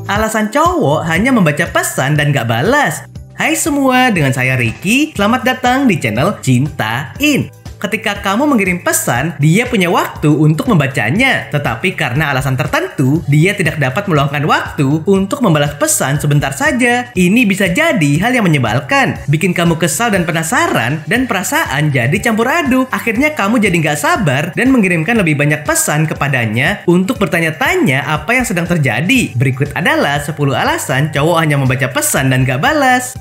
Alasan cowok hanya membaca pesan dan gak balas. Hai semua, dengan saya Ricky. Selamat datang di channel Cintain. Ketika kamu mengirim pesan, dia punya waktu untuk membacanya. Tetapi karena alasan tertentu, dia tidak dapat meluangkan waktu untuk membalas pesan sebentar saja. Ini bisa jadi hal yang menyebalkan, bikin kamu kesal dan penasaran, dan perasaan jadi campur aduk. Akhirnya kamu jadi nggak sabar dan mengirimkan lebih banyak pesan kepadanya untuk bertanya-tanya apa yang sedang terjadi. Berikut adalah 10 alasan cowok hanya membaca pesan dan nggak balas.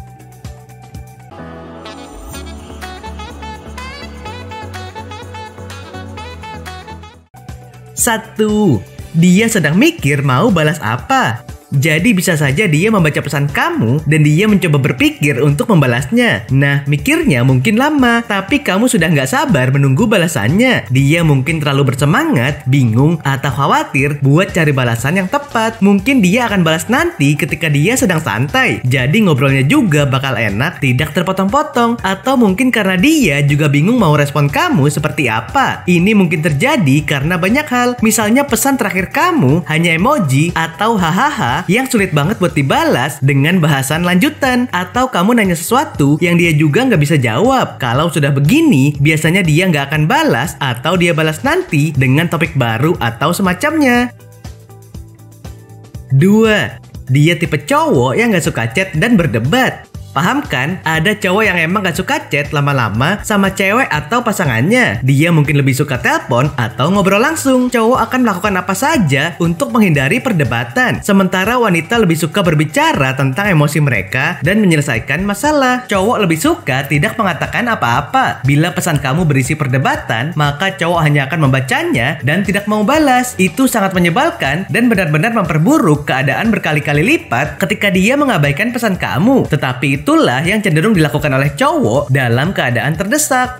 1. Dia sedang mikir mau balas apa. Jadi bisa saja dia membaca pesan kamu dan dia mencoba berpikir untuk membalasnya. Nah, mikirnya mungkin lama, tapi kamu sudah nggak sabar menunggu balasannya. Dia mungkin terlalu bersemangat, bingung, atau khawatir buat cari balasan yang tepat. Mungkin dia akan balas nanti ketika dia sedang santai. Jadi ngobrolnya juga bakal enak, tidak terpotong-potong. Atau mungkin karena dia juga bingung mau respon kamu seperti apa. Ini mungkin terjadi karena banyak hal. Misalnya pesan terakhir kamu hanya emoji atau hahaha yang sulit banget buat dibalas dengan bahasan lanjutan. Atau kamu nanya sesuatu yang dia juga nggak bisa jawab. Kalau sudah begini, biasanya dia nggak akan balas atau dia balas nanti dengan topik baru atau semacamnya. 2. Dia tipe cowok yang nggak suka chat dan berdebat. Paham kan? Ada cowok yang emang gak suka chat lama-lama sama cewek atau pasangannya. Dia mungkin lebih suka telepon atau ngobrol langsung. Cowok akan melakukan apa saja untuk menghindari perdebatan. Sementara wanita lebih suka berbicara tentang emosi mereka dan menyelesaikan masalah. Cowok lebih suka tidak mengatakan apa-apa. Bila pesan kamu berisi perdebatan, maka cowok hanya akan membacanya dan tidak mau balas. Itu sangat menyebalkan dan benar-benar memperburuk keadaan berkali-kali lipat ketika dia mengabaikan pesan kamu. Tetapi itulah yang cenderung dilakukan oleh cowok dalam keadaan terdesak.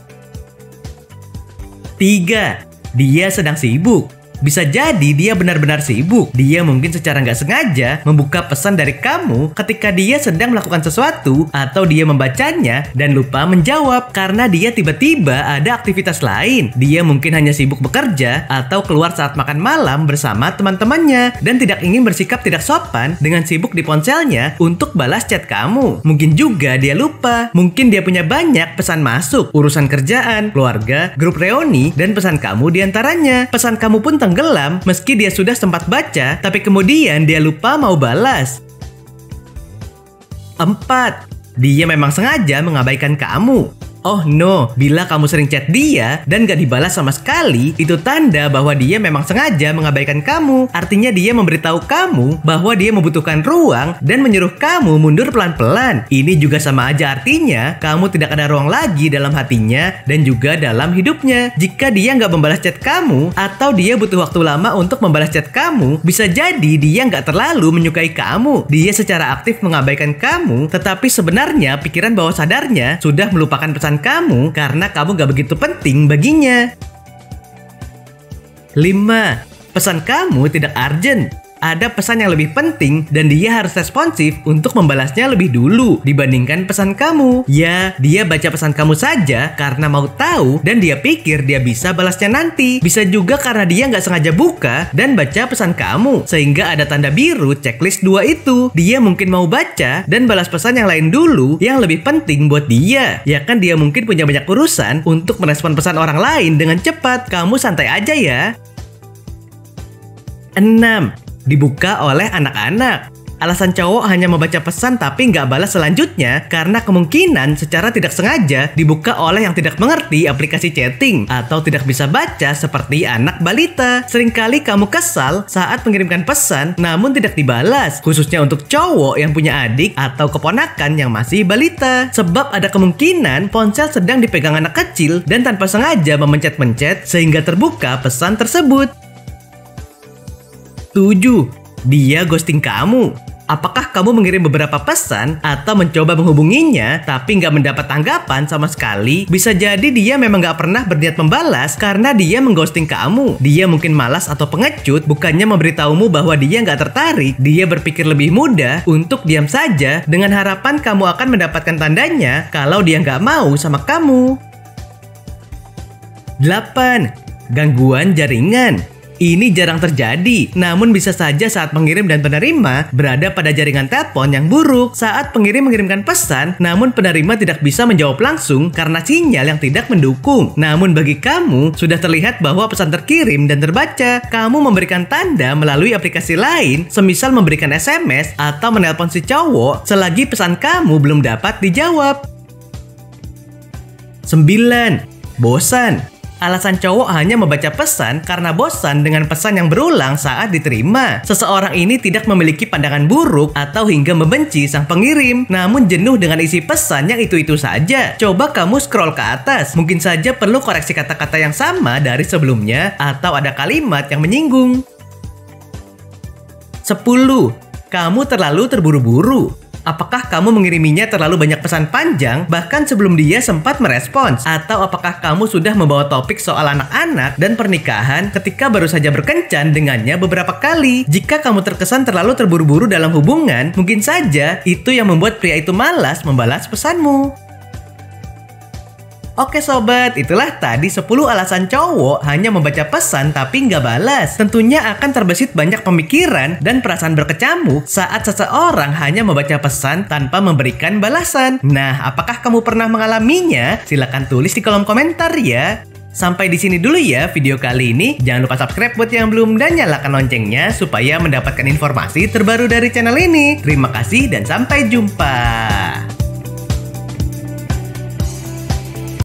3. Dia sedang sibuk. Bisa jadi dia benar-benar sibuk. Dia mungkin secara nggak sengaja membuka pesan dari kamu ketika dia sedang melakukan sesuatu atau dia membacanya dan lupa menjawab karena dia tiba-tiba ada aktivitas lain. Dia mungkin hanya sibuk bekerja atau keluar saat makan malam bersama teman-temannya dan tidak ingin bersikap tidak sopan dengan sibuk di ponselnya untuk balas chat kamu. Mungkin juga dia lupa. Mungkin dia punya banyak pesan masuk, urusan kerjaan, keluarga, grup reuni, dan pesan kamu diantaranya. Pesan kamu pun tenggelam meski dia sudah sempat baca, tapi kemudian dia lupa mau balas. 4. Dia memang sengaja mengabaikan kamu. Oh no, bila kamu sering chat dia dan gak dibalas sama sekali, itu tanda bahwa dia memang sengaja mengabaikan kamu. Artinya dia memberitahu kamu bahwa dia membutuhkan ruang dan menyuruh kamu mundur pelan-pelan. Ini juga sama aja artinya kamu tidak ada ruang lagi dalam hatinya dan juga dalam hidupnya. Jika dia gak membalas chat kamu atau dia butuh waktu lama untuk membalas chat kamu, bisa jadi dia gak terlalu menyukai kamu. Dia secara aktif mengabaikan kamu, tetapi sebenarnya pikiran bawah sadarnya sudah melupakan pesan kamu karena kamu gak begitu penting baginya. 5. Pesan kamu tidak urgent. Ada pesan yang lebih penting dan dia harus responsif untuk membalasnya lebih dulu dibandingkan pesan kamu. Ya, dia baca pesan kamu saja karena mau tahu dan dia pikir dia bisa balasnya nanti. Bisa juga karena dia nggak sengaja buka dan baca pesan kamu sehingga ada tanda biru checklist 2 itu. Dia mungkin mau baca dan balas pesan yang lain dulu yang lebih penting buat dia. Ya kan dia mungkin punya banyak urusan untuk merespon pesan orang lain dengan cepat. Kamu santai aja ya. 6. Dibuka oleh anak-anak. Alasan cowok hanya membaca pesan tapi nggak balas selanjutnya karena kemungkinan secara tidak sengaja dibuka oleh yang tidak mengerti aplikasi chatting atau tidak bisa baca seperti anak balita. Seringkali kamu kesal saat mengirimkan pesan namun tidak dibalas, khususnya untuk cowok yang punya adik atau keponakan yang masih balita. Sebab ada kemungkinan ponsel sedang dipegang anak kecil dan tanpa sengaja memencet-mencet sehingga terbuka pesan tersebut. 7. Dia ghosting kamu. Apakah kamu mengirim beberapa pesan atau mencoba menghubunginya tapi nggak mendapat tanggapan sama sekali? Bisa jadi dia memang nggak pernah berniat membalas karena dia mengghosting kamu. Dia mungkin malas atau pengecut, bukannya memberitahumu bahwa dia nggak tertarik. Dia berpikir lebih mudah untuk diam saja dengan harapan kamu akan mendapatkan tandanya kalau dia nggak mau sama kamu. 8. Gangguan jaringan. Ini jarang terjadi, namun bisa saja saat pengirim dan penerima berada pada jaringan telepon yang buruk. Saat pengirim mengirimkan pesan, namun penerima tidak bisa menjawab langsung karena sinyal yang tidak mendukung. Namun bagi kamu, sudah terlihat bahwa pesan terkirim dan terbaca. Kamu memberikan tanda melalui aplikasi lain, semisal memberikan SMS atau menelpon si cowok selagi pesan kamu belum dapat dijawab. 9. Bosan. Alasan cowok hanya membaca pesan karena bosan dengan pesan yang berulang saat diterima. Seseorang ini tidak memiliki pandangan buruk atau hingga membenci sang pengirim, namun jenuh dengan isi pesan yang itu-itu saja. Coba kamu scroll ke atas, mungkin saja perlu koreksi kata-kata yang sama dari sebelumnya atau ada kalimat yang menyinggung. 10. Kamu terlalu terburu-buru. Apakah kamu mengiriminya terlalu banyak pesan panjang bahkan sebelum dia sempat merespons? Atau apakah kamu sudah membawa topik soal anak-anak dan pernikahan ketika baru saja berkencan dengannya beberapa kali? Jika kamu terkesan terlalu terburu-buru dalam hubungan, mungkin saja itu yang membuat pria itu malas membalas pesanmu. Oke sobat, itulah tadi 10 alasan cowok hanya membaca pesan tapi nggak balas. Tentunya akan terbesit banyak pemikiran dan perasaan berkecamuk saat seseorang hanya membaca pesan tanpa memberikan balasan. Nah, apakah kamu pernah mengalaminya? Silahkan tulis di kolom komentar ya. Sampai di sini dulu ya video kali ini. Jangan lupa subscribe buat yang belum dan nyalakan loncengnya supaya mendapatkan informasi terbaru dari channel ini. Terima kasih dan sampai jumpa.